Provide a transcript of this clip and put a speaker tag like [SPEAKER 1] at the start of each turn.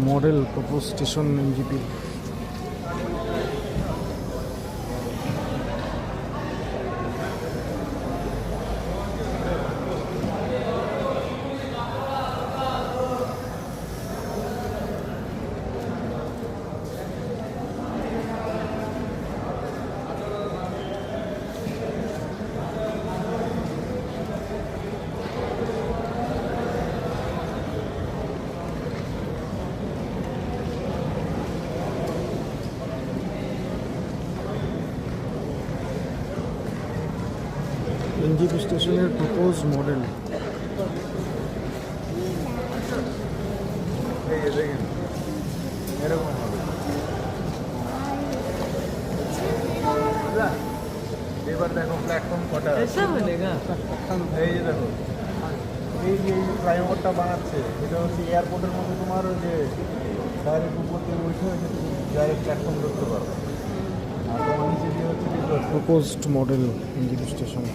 [SPEAKER 1] Model propose station NJP. NJP স্টেশনের propose model.
[SPEAKER 2] এরকম হবে। এবার দেখো প্ল্যাটফর্ম কটা আছে। এই যে দেখো, এই যে ফ্লাইওভারটা বানাচ্ছে, এটা হচ্ছে এয়ারপোর্টের মধ্যে তোমার ওই যে ডাইরেক্ট উপর থেকে উঠে হয়েছে, তুমি ডাইরেক্ট প্ল্যাটফর্ম ধরতে পারো। আর তোমার নিচে দিয়ে হচ্ছে
[SPEAKER 1] প্রপোজড মডেল এনজিপি স্টেশন।